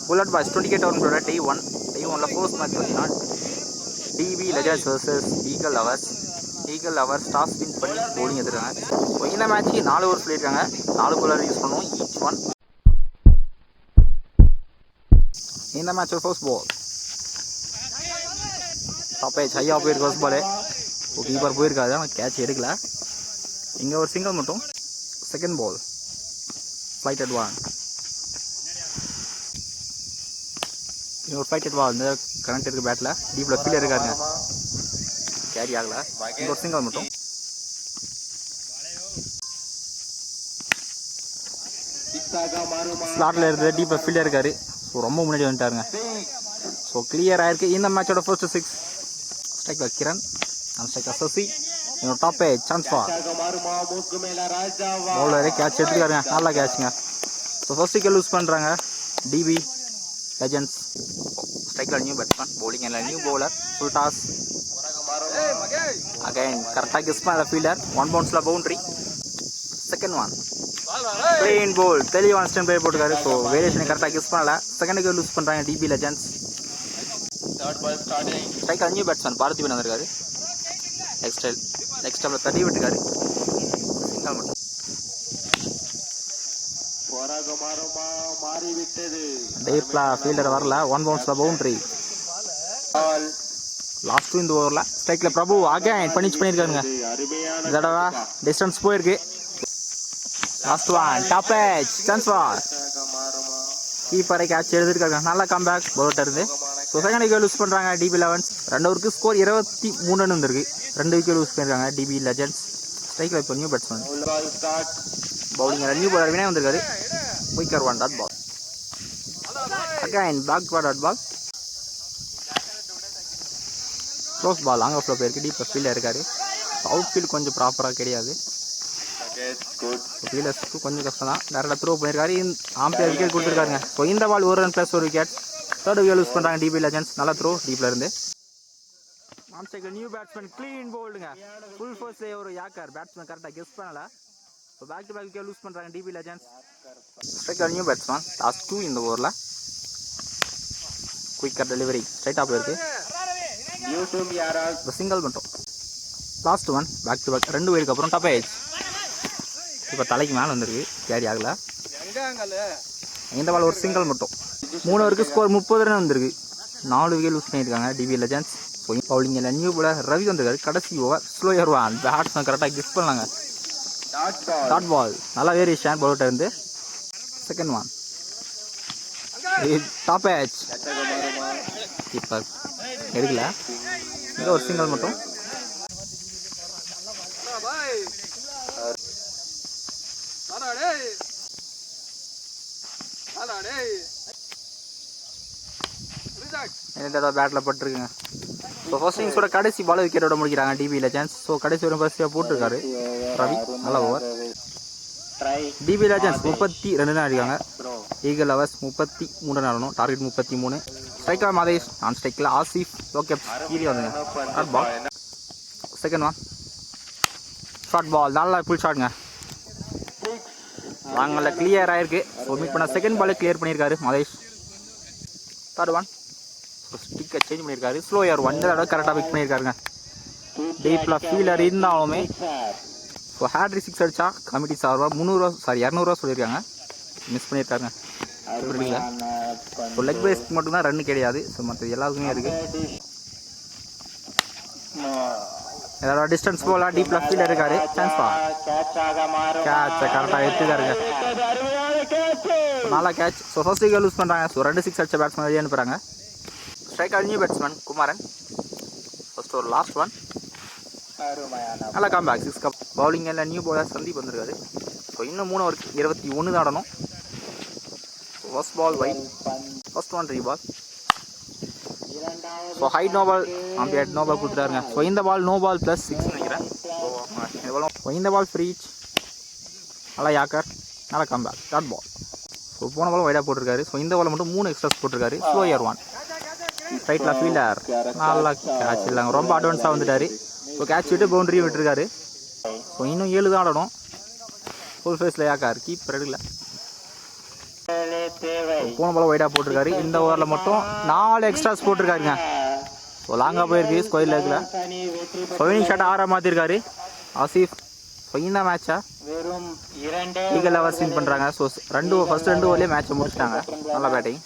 Bullet Boys 20K tournament day 1. Day 1 first match பார்த்தீங்கன்னா DB Legends vs Eagle Lovers. Eagle Lovers toss win பண்ணி bowling எடுத்துறாங்க. So இந்த மேட்ச்க்கு 4 over சொல்லியிருக்காங்க. 4 bowler use பண்ணுவோம் each one. இந்த match first ball top edge ஹையா போயிருக்கு ஃபர்ஸ்ட் பால். கீப்பர் போயிருக்காது, ஆனால் கேட்ச் எடுக்கல. இங்கே ஒரு சிங்கிள் மட்டும். Second ball flight அட்வான். ஒரு ஃப்ளைட் அட்வான் வந்து கரண்ட் இருக்குது பேட்டில். டீப்பில் ஃபீல்டர் இருக்காருங்க, கேரி ஆகலை. இங்கே ஒரு சிங்கிள் மட்டும். ஸ்லாட்டில் இருந்து டீப்பில் ஃபீல்டர் இருக்காரு. ஸோ ரொம்ப முன்னாடி வந்துட்டாருங்க. ஸோ கிளியர் ஆயிருக்கு. இந்த மேட்சோட first 6 striker Kiran and striker Sasi. இன்னொரு டாப் சான்ஸ் ஃபார் பவுலரே கேட்ச் எடுத்துக்காருங்க. நல்லா கேட்சுங்க. ஸோ ஃபர்ஸ்ட் விக்கெட் லூஸ் பண்ணுறாங்க டிபி லெஜண்ட்ஸ். ஸ்ட்ரைக்கில் நியூ பேட்ஸ்மேன், பவுலிங் இல்லை new bowler. Full toss again கரெக்டாக கிஸ் பண்ண ஃபீல்டர். 1 பவுன்ஸில் boundary. Second one plain ball தெளிவான ஸ்டெம் பிளே போட்டுருக்காரு. ஸோ வேரியேஷனை கரெக்டாக கிஸ் பண்ணல. செகண்ட் விக்கெட் லூஸ் பண்ணுறாங்க DP legends. Striker new batsman Parthiban வந்திருக்காரு. நெக்ஸ்ட் டைமில் தட்டி விட்டுருக்காரு. சிங்கிள் மட்டும். டேப்லா ஃபீல்டர் வரல. 1 பவுன்ஸில் பவுண்ட்ரி. லாஸ்ட் இந்த ஓவரில் ஸ்ட்ரைக்கில் பிரபு அகைன் பனிஷ் பண்ணியிருக்காருங்க. இந்த தடவை டிஸ்டன்ஸ் போயிருக்கு. Last one top edge chance for கீப்பரை கேட்ச் எடுத்துருக்காங்க. நல்லா கம்பேக் பவுலர் இருந்து. ஸோ செகண்ட் விக்கெட் லூஸ் பண்ணுறாங்க டிபி லெவன்ஸ். 2 ஓவருக்கு ஸ்கோர் 23 வந்துருக்கு. 2 விக்கெட் லூஸ் பண்ணியிருக்காங்க டிபி லெஜண்ட்ஸ். ஸ்ட்ரைக்கில் இப்போ new batsman, bowling new bowler Vinay வந்திருக்காரு. Quicker 1 dot ball. Again back dot ball. Close ball long ஆஃப்ல போயிருக்கு. டீப் ஃபீல்டில் இருக்காரு. அவுட் ஃபீல்டு கொஞ்சம் ப்ராப்பராக கிடையாது. ஃபீல்டர்ஸ்க்கு கொஞ்சம் கஷ்டம் தான். டேரக்டாக த்ரோ பண்ணியிருக்காரு. ஆம்பியர் விக்கெட் கொடுத்துருக்காருங்க. ஸோ இந்த ball 1 run plus 1 wicket. Third wicket loose பண்ணுறாங்க டிபி லெஜண்ட்ஸ். நல்லா த்ரோ டீப்ல இருந்து. நியூ பேட்ஸ்மேன் கிளீன் போல்டுங்க. ஃபுல் ஃபோர்ஸ் ஒரு யாக்கர் பேட்ஸ்மேன் கரெக்டாக கெஸ் பண்ணல. So back to back wicket loose பண்ணுறாங்க DP legends. Striker new batsman last 2 இந்த ஓவரில். குயிக்கர் டெலிவரி ஸ்ட்ரைட்டாக போயிருக்கு. சிங்கிள் மட்டும். Last one back to back 2 பேருக்கு அப்புறம் டாப் ஏஜ். இப்போ தலைக்கு மேலே வந்துருக்கு, கேரி ஆகலை. இந்த பால் ஒரு சிங்கிள் மட்டும். 3 ஓவருக்கு ஸ்கோர் 30 ரன் வந்திருக்கு. 4 விக்கெட் லூஸ் பண்ணியிருக்காங்க டிபி லெஜண்ட்ஸ். பவுலிங் இல்லை நியூ பவுலர் ரவி வந்திருக்காரு. கடைசி ஓவர் ஸ்லோயர் ஒன் பேட்ஸ்மேன் கரெக்டாக கிஸ் பண்ணாங்க. டாட் பால் நல்லா வேரியேஷன் பவுலர் இருந்து. Second one top age. இப்போ எடுக்கல. இங்கே ஒரு சிங்கிள் மட்டும். பேட்டில் பட்டுருக்குங்க. ஸோ ஃபர்ஸ்ட் இன்னிங்ஸோட கடைசி பால் விக்கெட்டோட முடிக்கிறாங்க டிபி லெஜண்ட்ஸ். ஸோ கடைசி ஒரு ஃபர்ஸ்ட் போட்டிருக்காரு ரவி. நல்ல ஓவர். டிபி லெஜண்ட்ஸ் 32 ரன் அடிக்காங்க. ஈகிள் லவர்ஸ் 33 ரன் ஆடணும். டார்கெட் 33. ஸ்ட்ரைக்கர் மாதேஷ், நான் ஸ்ட்ரைக்கில் ஆசிஃப், லோகேப் கீழே வந்துங்க. Short ball. Second one short ball நல்லா ஃபுல் ஷாட்ங்க. வாங்கல கிளியர் ஆயிருக்கு. ஸோ மீட் பண்ண செகண்ட் பால் கிளியர் பண்ணியிருக்காரு மாதேஷ். தேர்ட் ஒன் ஸ்டிக்கை சேஞ்ச் பண்ணியிருக்காரு. ஸ்லோயர் 1 இந்த தடவை கரெக்டாக பிக் பண்ணியிருக்காருங்க. டீப்பில் ஃபீலர் இருந்தாலுமே ஸோ ஹேட்ரி 6 அடித்தா கமிட்டி சார்பாக 200 சொல்லியிருக்காங்க. மிஸ் பண்ணியிருக்காருங்க. புரியல. ஸோ லெக் பேஸ்க்கு மட்டும்தான் ரன்னு கிடையாது. ஸோ மற்ற எல்லாருக்குமே இருக்குது. ஏதாவது டிஸ்டன்ஸ் போல டீப்பில் ஃபீல்டர் இருக்காரு. சான்ஸ் பா கேட்சை கரெக்டாக எடுத்துக்காருங்க. நல்லா catch. So first wicket loose பண்ணுறாங்க. ஸோ 2 6 அடிச்ச பேட்ஸ்மேன் வெளியே அனுப்புகிறாங்க. Striker new batsman Kumaran. First ஒரு லாஸ்ட் ஒன் நல்லா கம்பேக் 6 கப். பவுலிங் எல்லாம் நியூ பவுலர் சந்தீப் வந்திருக்காரு. ஸோ இன்னும் 3 ஓவருக்கு 21 தான் ஆடணும். First ball wide, first one reball. So height no ball, umpire no ball கொடுத்துட்டாருங்க. ஸோ இந்த பால் நோ பால் ப்ளஸ் 6 நினைக்கிறேன். ஸோ இந்த பால் ஃப்ரீ. நல்லா யாக்கர், நல்லா கம்பேக் டாட் பால். ஸோ போன பால் வைடாக போட்டிருக்காரு. ஸோ இந்த பால் மட்டும் 3 எக்ஸ்ட்ராஸ் போட்டிருக்காரு. ஸ்லோயர் 1 ரைட்டில் ஃபீல்டர் நல்லா கேட்ச் இல்லைங்க. ரொம்ப அட்வான்ஸாக வந்துட்டார். ஸோ கேட்ச் விட்டு பவுண்டரியும் விட்டுருக்காரு. ஸோ இன்னும் 7 தான் ஆடணும். ஃபுல் ஃபேஸில் யாக்கார் கீப்பர் எடுக்கல. போன பால் ஒயிடாக போட்டிருக்காரு. இந்த ஓவரில் மட்டும் 4 எக்ஸ்ட்ராஸ் போட்டிருக்காருங்க. ஸோ லாங்காக போயிருக்கு ஸ்கொயர் லெக்கில். ஃபைனிங் ஷாட் 6 மாற்றிருக்காரு ஆசிஃப். ஃபைனாக மேட்சா ஈகல் லவர்ஸ் வின் பண்ணுறாங்க. ஸோ ஃபஸ்ட் 2 ஓவர்லேயே மேட்சை முடிச்சிட்டாங்க. நல்லா பேட்டிங்.